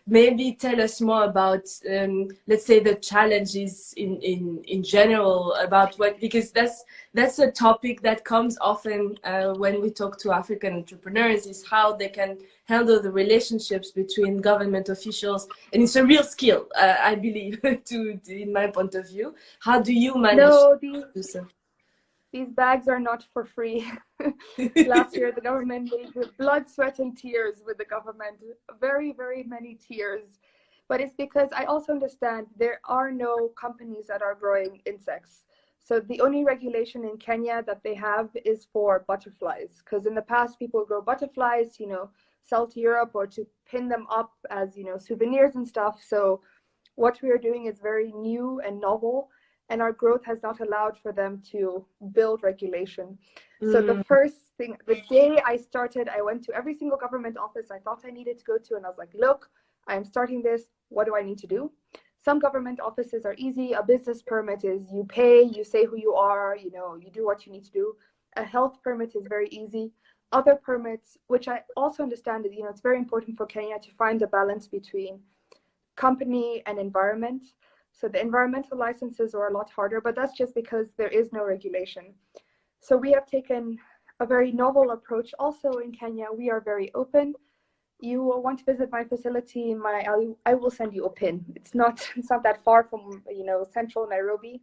maybe tell us more about, let's say, the challenges in general about what, because that's a topic that comes often when we talk to African entrepreneurs, is how they can handle the relationships between government officials. And it's a real skill, I believe, in my point of view. How do you manage No, to do so? these bags are not for free. Last year, the government made with blood, sweat, and tears with the government, very, very many tears. But it's because I also understand there are no companies that are growing insects. So the only regulation in Kenya that they have is for butterflies. Because in the past, people grow butterflies, sell to Europe or to pin them up as, souvenirs and stuff. So what we are doing is very new and novel, and our growth has not allowed for them to build regulation. So the first thing, the day I started, I went to every single government office I thought I needed to go to, and I was like, look, I'm starting this. What do I need to do? Some government offices are easy. A business permit is you pay, you say who you are, you do what you need to do. A health permit is very easy. Other permits, which I also understand, it's very important for Kenya to find a balance between company and environment. So the environmental licenses are a lot harder, but that's just because there is no regulation. So we have taken a very novel approach. Also in Kenya, we are very open. You will want to visit my facility, I will send you a pin. It's not that far from central Nairobi.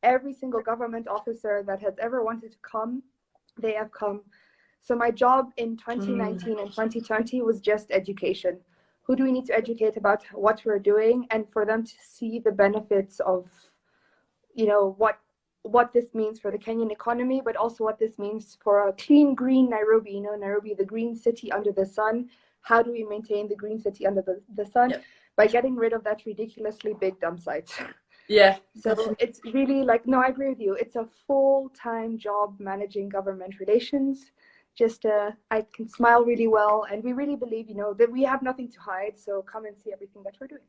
Every single government officer that has ever wanted to come, they have come. So my job in 2019 and 2020 was just education. Who do we need to educate about what we're doing, and for them to see the benefits of, what this means for the Kenyan economy, but also what this means for a clean, green Nairobi. Nairobi, the green city under the sun. How do we maintain the green city under the sun? Yep. By getting rid of that ridiculously big dump site. Yeah. So it's really no, I agree with you. It's a full-time job managing government relations. Just I can smile really well, and we really believe, that we have nothing to hide. So come and see everything that we're doing.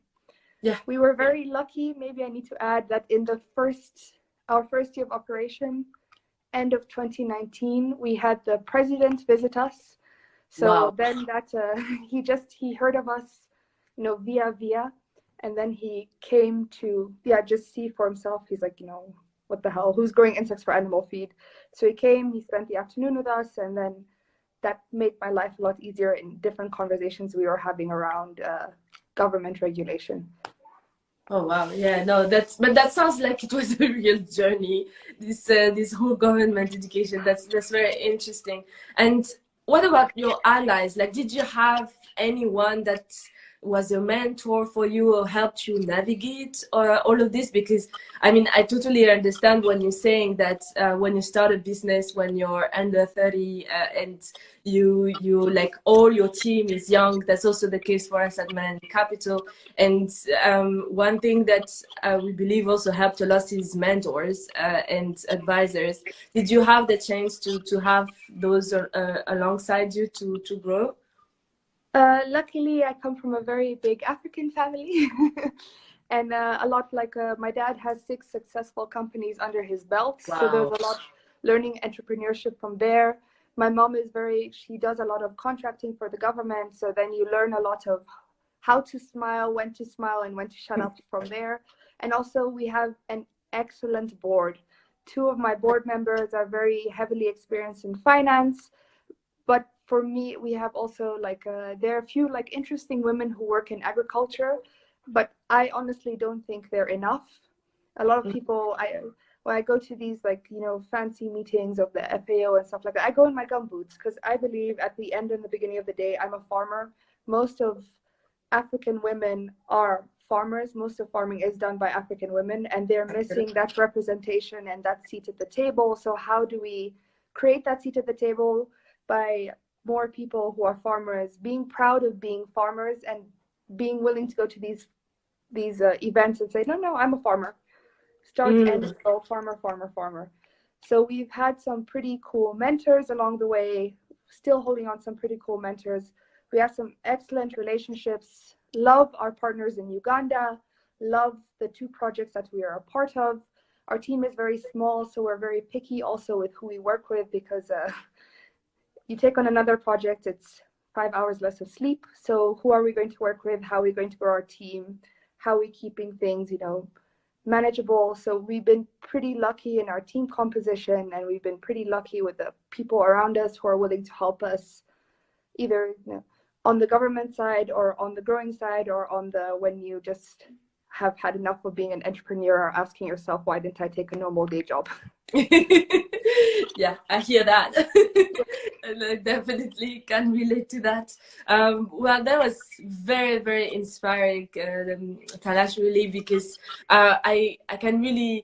Yeah, we were very lucky. Maybe I need to add that in our first year of operation, end of 2019, we had the president visit us. So wow. Then that he heard of us, via, and then he came to just see for himself. He's like, what the hell, who's growing insects for animal feed? So he came, he spent the afternoon with us, and then that made my life a lot easier in different conversations we were having around government regulation. Oh wow, yeah, no, but that sounds like it was a real journey. This whole government education, that's very interesting. And what about your allies? Did you have anyone that was a mentor for you or helped you navigate all of this? Because I totally understand when you're saying that when you start a business when you're under 30 and you all your team is young. That's also the case for us at Man Capital. And one thing that we believe also helped a lot is mentors and advisors. Did you have the chance to have those alongside you to grow? Luckily, I come from a very big African family. And a lot my dad has 6 successful companies under his belt. Wow. So there's a lot learning entrepreneurship from there. My mom she does a lot of contracting for the government. So then you learn a lot of how to smile, when to smile, and when to shut up from there. And also we have an excellent board. 2 of my board members are very heavily experienced in finance. But for me, we have also there are a few interesting women who work in agriculture, but I honestly don't think they're enough. A lot of people, when I go to these fancy meetings of the FAO and stuff like that, I go in my gumboots because I believe at the end and the beginning of the day, I'm a farmer. Most of African women are farmers. Most of farming is done by African women, and they're missing that representation and that seat at the table. So how do we create that seat at the table? By more people who are farmers being proud of being farmers and being willing to go to these events and say, no, I'm a farmer. Start and go, farmer. So we've had some pretty cool mentors along the way, still holding on some pretty cool mentors. We have some excellent relationships, love our partners in Uganda, love the 2 projects that we are a part of. Our team is very small, so we're very picky also with who we work with because you take on another project, it's 5 hours less of sleep. So who are we going to work with? How are we going to grow our team? How are we keeping things, manageable? So we've been pretty lucky in our team composition, and we've been pretty lucky with the people around us who are willing to help us, either on the government side or on the growing side, or on the when you just have had enough of being an entrepreneur, or asking yourself, why didn't I take a normal day job? Yeah, I hear that. And I definitely can relate to that. Well, that was very, very inspiring, Talash, really, because I can really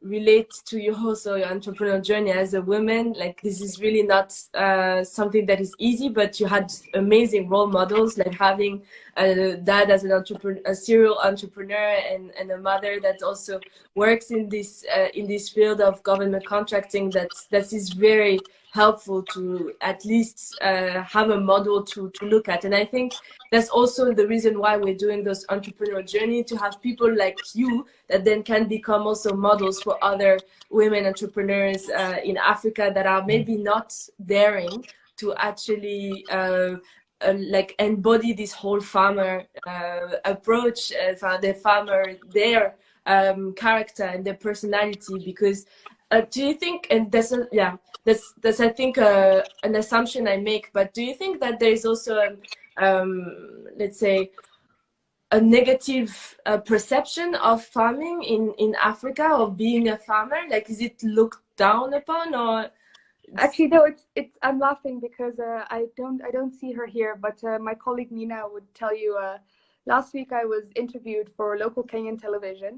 relate to your entrepreneurial journey as a woman. Like, this is really not something that is easy, but you had amazing role models, like having a dad as an entrepreneur, a serial entrepreneur, and a mother that also works in this field of government contracting. That is very helpful to at least have a model to look at. And I think that's also the reason why we're doing those entrepreneurial journey, to have people like you that then can become also models for other women entrepreneurs in Africa that are maybe not daring to actually like embody this whole farmer approach, their character and their personality. Because do you think, and that's I think an assumption I make, but do you think that there is also let's say a negative perception of farming in Africa, of being a farmer? Like, is it looked down upon, or? Actually, no, it's. I'm laughing because I don't see her here, but my colleague Nina would tell you. Last week I was interviewed for local Kenyan television,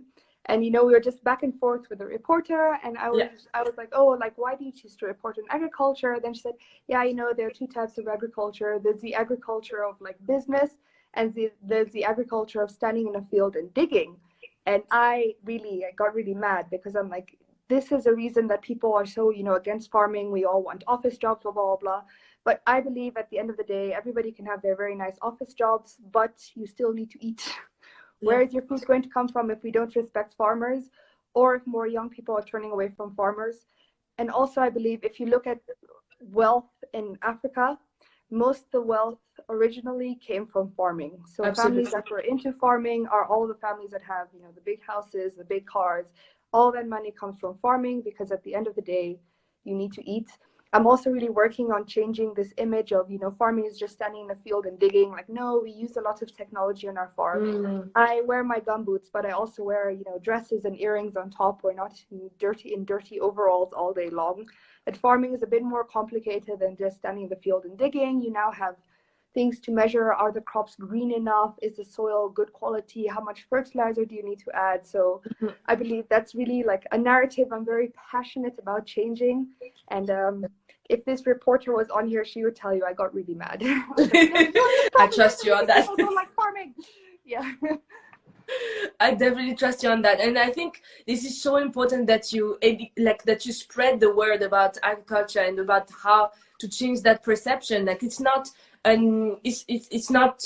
and we were just back and forth with the reporter, and I was like, oh, like, why do you choose to report on agriculture? Then she said, yeah, there are two types of agriculture. There's the agriculture of like business, and there's the agriculture of standing in a field and digging. And I got really mad, because I'm like, this is a reason that people are so, against farming. We all want office jobs, blah, blah, blah. But I believe at the end of the day, everybody can have their very nice office jobs, but you still need to eat. Where is your food going to come from if we don't respect farmers, or if more young people are turning away from farmers? And also, I believe if you look at wealth in Africa, most of the wealth originally came from farming. So Absolutely. Families that were into farming are all the families that have, the big houses, the big cars. All that money comes from farming, because at the end of the day, you need to eat. I'm also really working on changing this image of, farming is just standing in the field and digging. Like, no, we use a lot of technology on our farm. I wear my gumboots, but I also wear, dresses and earrings on top. We're not in dirty overalls all day long. But farming is a bit more complicated than just standing in the field and digging. You now have things to measure. Are the crops green enough? Is the soil good quality? How much fertilizer do you need to add? So I believe that's really like a narrative I'm very passionate about changing. And if this reporter was on here, she would tell you I got really mad. I trust you on that. People don't like farming. Yeah. I definitely trust you on that, and I think this is so important that you spread the word about agriculture and about how to change that perception. Like, it's not it's not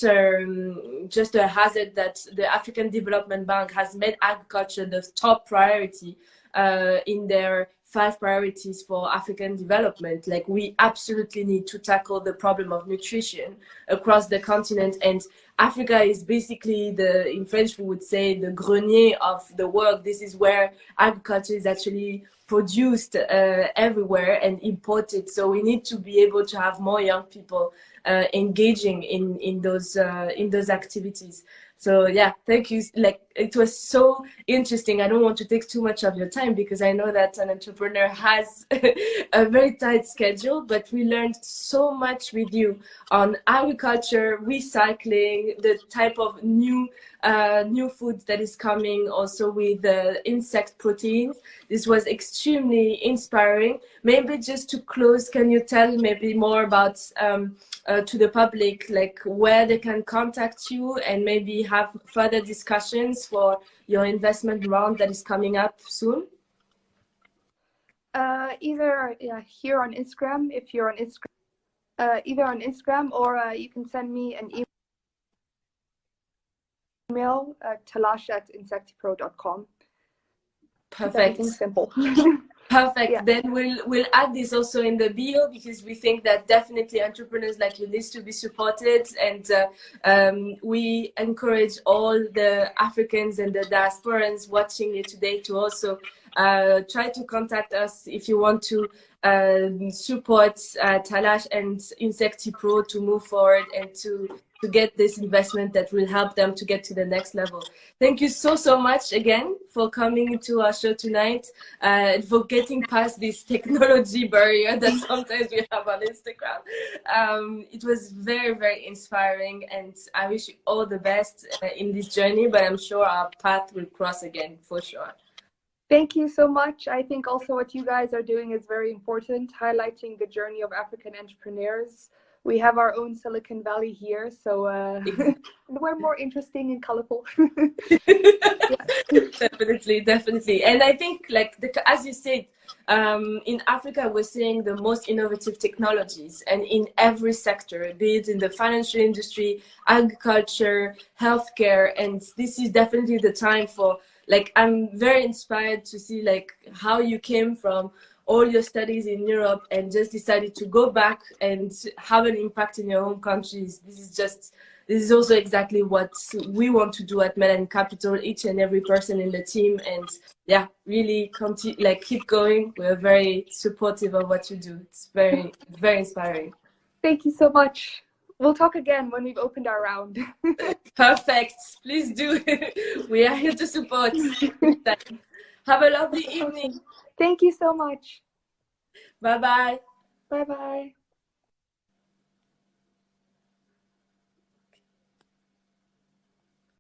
just a hazard that the African Development Bank has made agriculture the top priority in their 5 priorities for African development. Like, we absolutely need to tackle the problem of nutrition across the continent, and Africa is basically in French we would say, the grenier of the world. This is where agriculture is actually produced everywhere and imported. So we need to be able to have more young people engaging in those activities. So yeah, thank you. Like, it was so interesting. I don't want to take too much of your time, because I know that an entrepreneur has a very tight schedule, but we learned so much with you on agriculture, recycling, the type of new foods that is coming, also with the insect proteins. This was extremely inspiring. Maybe just to close, can you tell maybe more about to the public, like, where they can contact you and maybe have further discussions for your investment round that is coming up soon? Either here on Instagram, if you're on Instagram, either on Instagram, or you can send me an email, talash@insectipro.com. Perfect. Simple. Perfect. Yeah. Then we'll add this also in the bio, because we think that definitely entrepreneurs like you need to be supported, and we encourage all the Africans and the diasporans watching it today to also try to contact us if you want to support Talash and InsectiPro to move forward and to get this investment that will help them to get to the next level. Thank you so much again for coming into our show tonight, and for getting past this technology barrier that sometimes we have on Instagram. It was very inspiring, and I wish you all the best in this journey, but I'm sure our path will cross again for sure. Thank you so much. I think also what you guys are doing is very important, highlighting the journey of African entrepreneurs. We have our own Silicon Valley here, so we're more interesting and colorful. Definitely. And I think, like as you said, in Africa, we're seeing the most innovative technologies, and in every sector, be it in the financial industry, agriculture, healthcare, and this is definitely the time for, like, I'm very inspired to see like how you came from all your studies in Europe and just decided to go back and have an impact in your home countries. This is also exactly what we want to do at Melanin Capital, each and every person in the team. And yeah, really keep going. We're very supportive of what you do. It's very inspiring. Thank you so much. We'll talk again when we've opened our round. Perfect. Please do. We are here to support. Have a lovely evening. Thank you so much. Bye-bye. Bye-bye.